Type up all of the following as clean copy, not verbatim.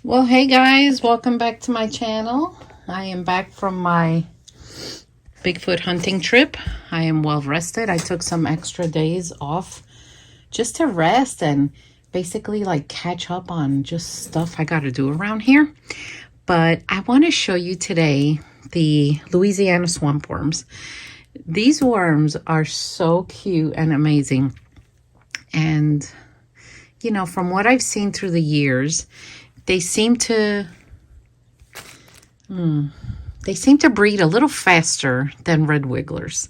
Well, hey guys, welcome back to my channel. I am back from my Bigfoot hunting trip. I am well rested. I took some extra days off just to rest and basically like catch up on just stuff I got to do around here. But I want to show you today the Louisiana swamp worms. These worms are so cute and amazing. And, you know, from what I've seen through the years, they seem to breed a little faster than red wigglers.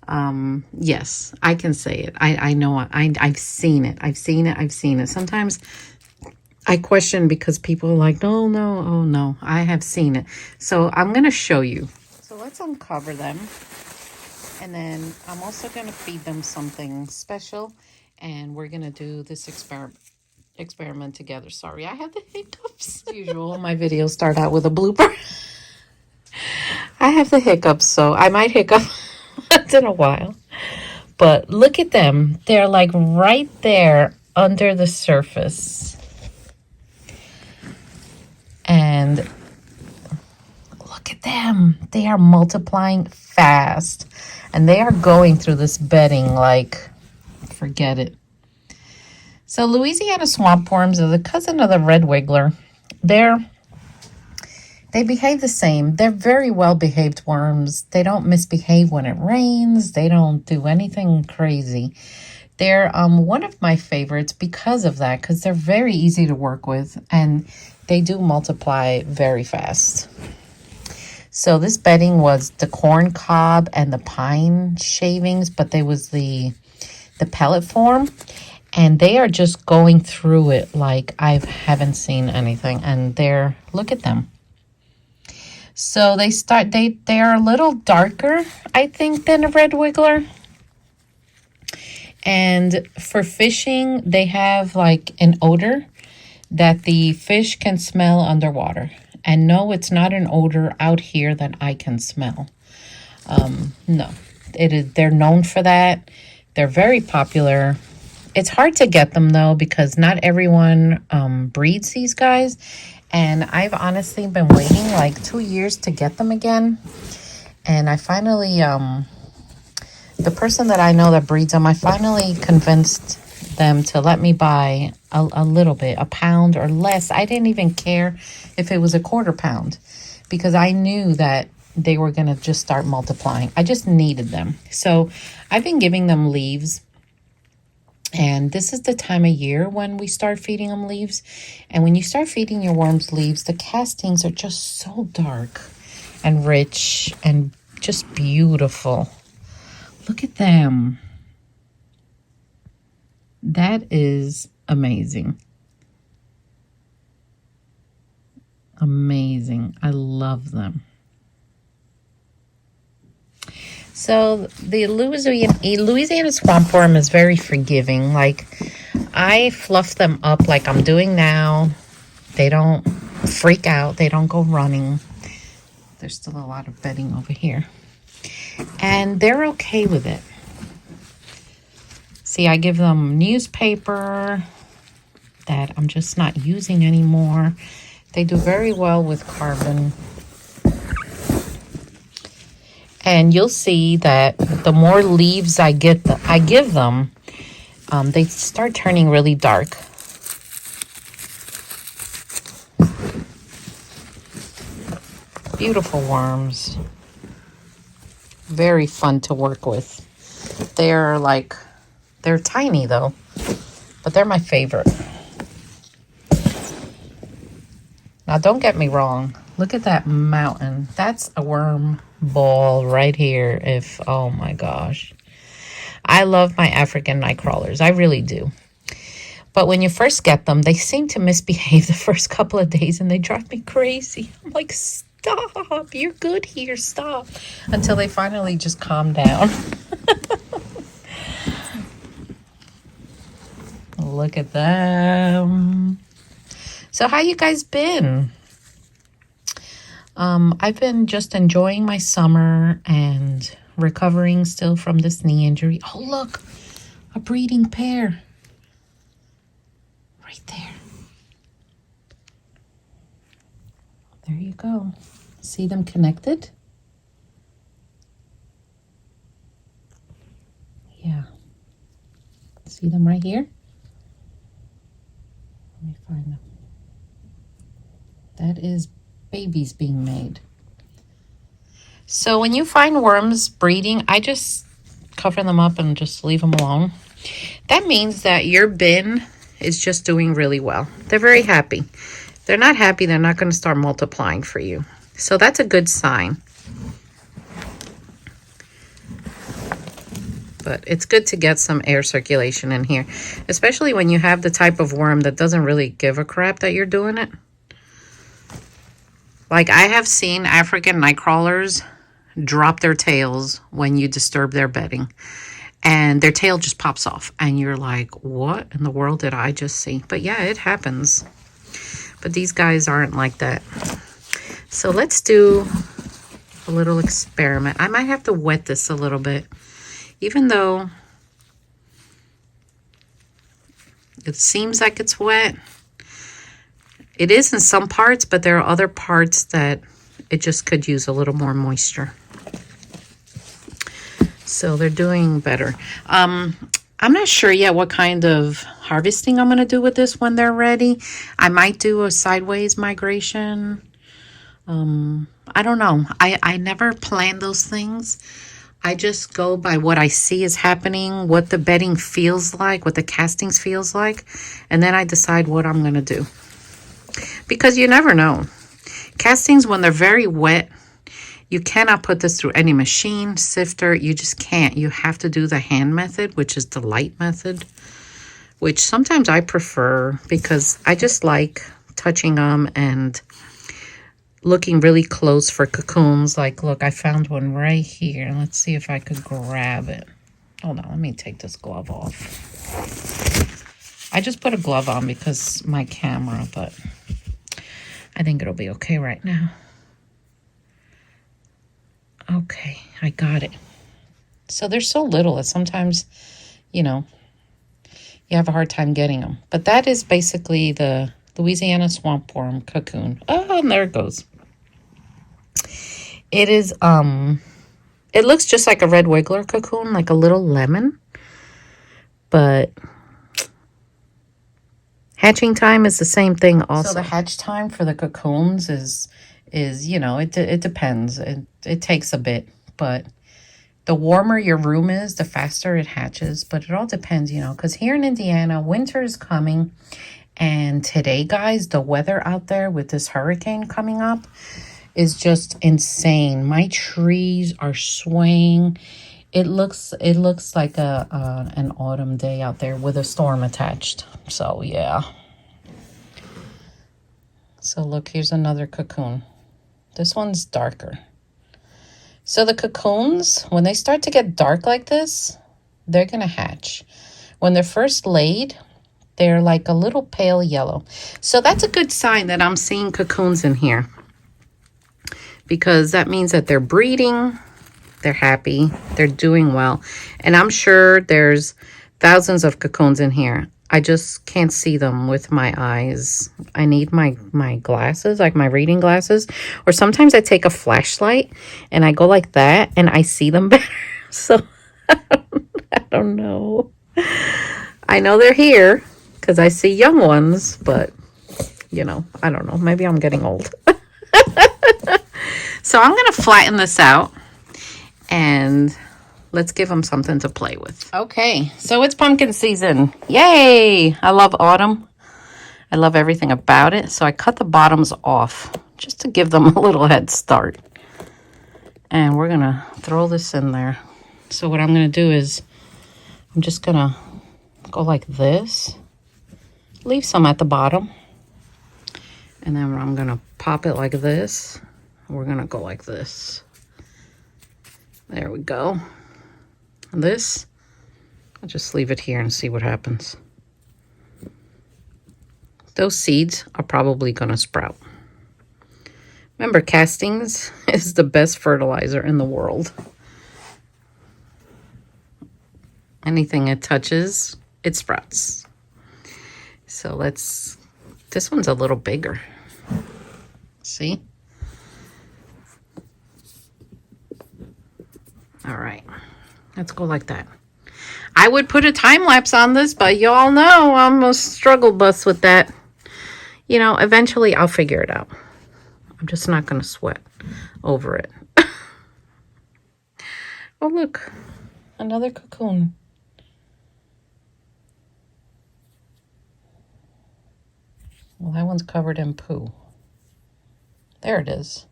Yes, I can say it. I know. I've seen it. I've seen it. Sometimes I question because people are like, no, no, oh no. I have seen it. So I'm going to show you. So let's uncover them. And then I'm also going to feed them something special. And we're going to do this experiment together. Sorry, I have the hiccups. As usual, my videos start out with a blooper. I have the hiccups, so I might hiccup once in a while. But look at them. They're like right there under the surface. And look at them. They are multiplying fast. And they are going through this bedding like, forget it. So Louisiana swamp worms are the cousin of the red wiggler. They behave the same. They're very well-behaved worms. They don't misbehave when it rains. They don't do anything crazy. They're one of my favorites because of that, because they're very easy to work with, and they do multiply very fast. So this bedding was the corn cob and the pine shavings, but there was the pellet form. And they are just going through it like I haven't seen anything. And look at them. So they are a little darker, I think, than a red wiggler. And for fishing, they have like an odor that the fish can smell underwater. And no, it's not an odor out here that I can smell. No, they're known for that. They're very popular. It's hard to get them, though, because not everyone breeds these guys. And I've honestly been waiting like 2 years to get them again. And I finally, the person that I know that breeds them, I finally convinced them to let me buy a little bit, a pound or less. I didn't even care if it was a quarter pound because I knew that they were going to just start multiplying. I just needed them. So I've been giving them leaves. And this is the time of year when we start feeding them leaves. And when you start feeding your worms leaves, the castings are just so dark and rich and just beautiful. Look at them. That is amazing. Amazing. I love them. So the Louisiana swamp worm is very forgiving. Like, I fluff them up like I'm doing now. They don't freak out. They don't go running. There's still a lot of bedding over here. And they're okay with it. See, I give them newspaper that I'm just not using anymore. They do very well with carbon. And you'll see that the more leaves I give them, they start turning really dark. Beautiful worms. Very fun to work with. They're tiny though, but they're my favorite. Now don't get me wrong. Look at that mountain. That's a worm ball right here. Oh my gosh. I love my African night crawlers. I really do. But when you first get them, they seem to misbehave the first couple of days and they drive me crazy. I'm like, stop. You're good here. Stop. Until they finally just calm down. Look at them. So how you guys been? I've been just enjoying my summer and recovering still from this knee injury. Oh, look, a breeding pair. Right there. There you go. See them connected? Yeah. See them right here? Let me find them. That is babies being made. So when you find worms breeding, I just cover them up and just leave them alone. That means that your bin is just doing really well. They're very happy. If they're not happy, they're not going to start multiplying for you. So that's a good sign. But it's good to get some air circulation in here, especially when you have the type of worm that doesn't really give a crap that you're doing it. Like I have seen African night crawlers drop their tails when you disturb their bedding, and their tail just pops off and you're like, what in the world did I just see? But yeah, it happens. But these guys aren't like that. So let's do a little experiment. I might have to wet this a little bit, even though it seems like it's wet. It is in some parts, but there are other parts that it just could use a little more moisture. So they're doing better. I'm not sure yet what kind of harvesting I'm going to do with this when they're ready. I might do a sideways migration. I don't know. I never plan those things. I just go by what I see is happening, what the bedding feels like, what the castings feels like, and then I decide what I'm going to do. Because you never know. Castings, when they're very wet, you cannot put this through any machine, sifter. You just can't. You have to do the hand method, which is the light method, which sometimes I prefer because I just like touching them and looking really close for cocoons. Like, look, I found one right here. Let's see if I could grab it. Hold on, let me take this glove off. I just put a glove on because my camera, but I think it'll be okay right now. Okay, I got it. So they're so little that sometimes, you know, you have a hard time getting them. But that is basically the Louisiana swamp worm cocoon. Oh, and there it goes. It is, it looks just like a red wiggler cocoon, like a little lemon. But hatching time is the same thing also. So the hatch time for the cocoons is you know, it depends. It takes a bit, but the warmer your room is, the faster it hatches. But it all depends, you know, because here in Indiana, winter is coming. And today, guys, the weather out there with this hurricane coming up is just insane. My trees are swaying. It looks like an autumn day out there with a storm attached. So yeah. So look, here's another cocoon. This one's darker. So the cocoons, when they start to get dark like this, they're gonna hatch. When they're first laid, they're like a little pale yellow. So that's a good sign that I'm seeing cocoons in here, because that means that they're breeding, they're happy, they're doing well. And I'm sure there's thousands of cocoons in here. I just can't see them with my eyes. I need my glasses, like my reading glasses. Or sometimes I take a flashlight and I go like that and I see them better. So I don't know. I know they're here because I see young ones, but you know, I don't know. Maybe I'm getting old. So I'm going to flatten this out and let's give them something to play with. Okay, so it's pumpkin season. Yay! I love autumn. I love everything about it. So I cut the bottoms off just to give them a little head start. And we're going to throw this in there. So what I'm going to do is I'm just going to go like this. Leave some at the bottom. And then I'm going to pop it like this. We're going to go like this. There we go. This, I'll just leave it here and see what happens. Those seeds are probably going to sprout. Remember, castings is the best fertilizer in the world. Anything it touches, it sprouts. So this one's a little bigger. See? Let's go like that. I would put a time lapse on this, but y'all know I'm a struggle bus with that. You know, eventually I'll figure it out. I'm just not going to sweat over it. Oh, look. Another cocoon. Well, that one's covered in poo. There it is.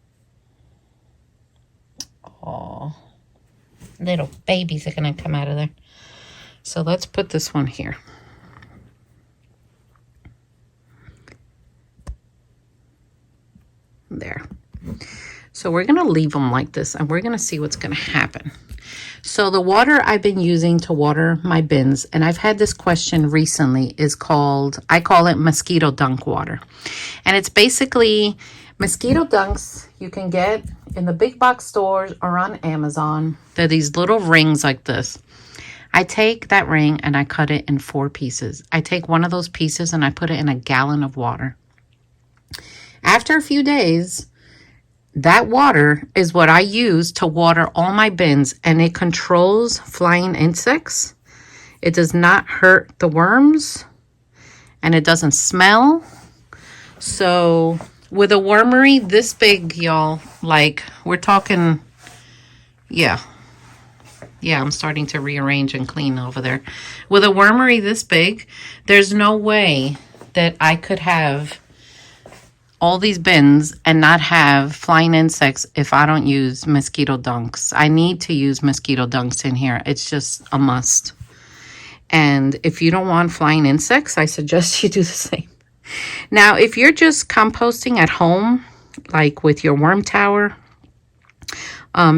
Oh, little babies are going to come out of there. So let's put this one here. There. So we're going to leave them like this, and we're going to see what's going to happen. So the water I've been using to water my bins, and I've had this question recently, is called, I call it mosquito dunk water. And it's basically mosquito dunks you can get in the big box stores or on Amazon. They're these little rings like this. I take that ring and I cut it in 4 pieces. I take one of those pieces and I put it in a gallon of water. After a few days, that water is what I use to water all my bins, and it controls flying insects. It does not hurt the worms, and it doesn't smell. So with a wormery this big, y'all, like we're talking, yeah, I'm starting to rearrange and clean over there. With a wormery this big, there's no way that I could have all these bins and not have flying insects if I don't use mosquito dunks. I need to use mosquito dunks in here. It's just a must. And if you don't want flying insects, I suggest you do the same. Now, if you're just composting at home, like with your worm tower,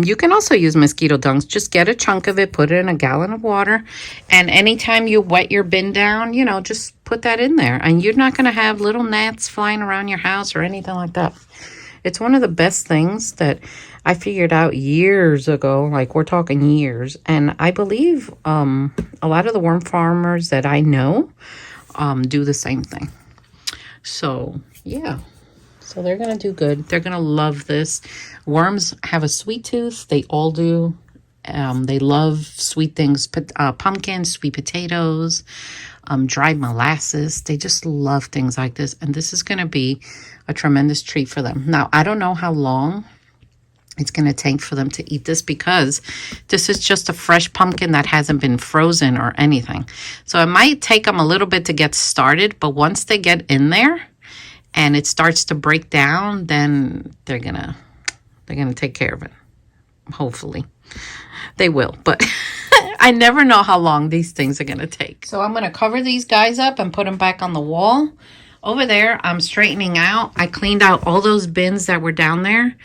you can also use mosquito dunks. Just get a chunk of it, put it in a gallon of water, and anytime you wet your bin down, you know, just put that in there. And you're not going to have little gnats flying around your house or anything like that. It's one of the best things that I figured out years ago, like we're talking years. And I believe a lot of the worm farmers that I know do the same thing. So, yeah. So they're going to do good. They're going to love this. Worms have a sweet tooth. They all do. They love sweet things, pumpkins, sweet potatoes, dried molasses. They just love things like this. And this is going to be a tremendous treat for them. Now, I don't know how long it's going to take for them to eat this, because this is just a fresh pumpkin that hasn't been frozen or anything. So it might take them a little bit to get started. But once they get in there and it starts to break down, then they're gonna take care of it. Hopefully. They will, but I never know how long these things are gonna take. So I'm gonna cover these guys up and put them back on the wall. Over there, I'm straightening out. I cleaned out all those bins that were down there,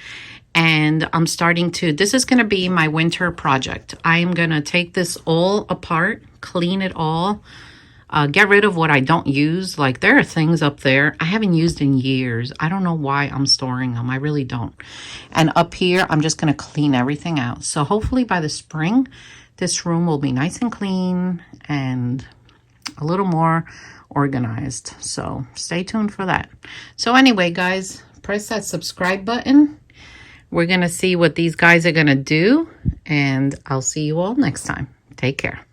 and I'm starting to, this is gonna be my winter project. I am gonna take this all apart, clean it all, get rid of what I don't use. Like, there are things up there I haven't used in years. I don't know why I'm storing them. I really don't. And up here, I'm just going to clean everything out. So hopefully by the spring, this room will be nice and clean and a little more organized. So stay tuned for that. So anyway, guys, press that subscribe button. We're going to see what these guys are going to do. And I'll see you all next time. Take care.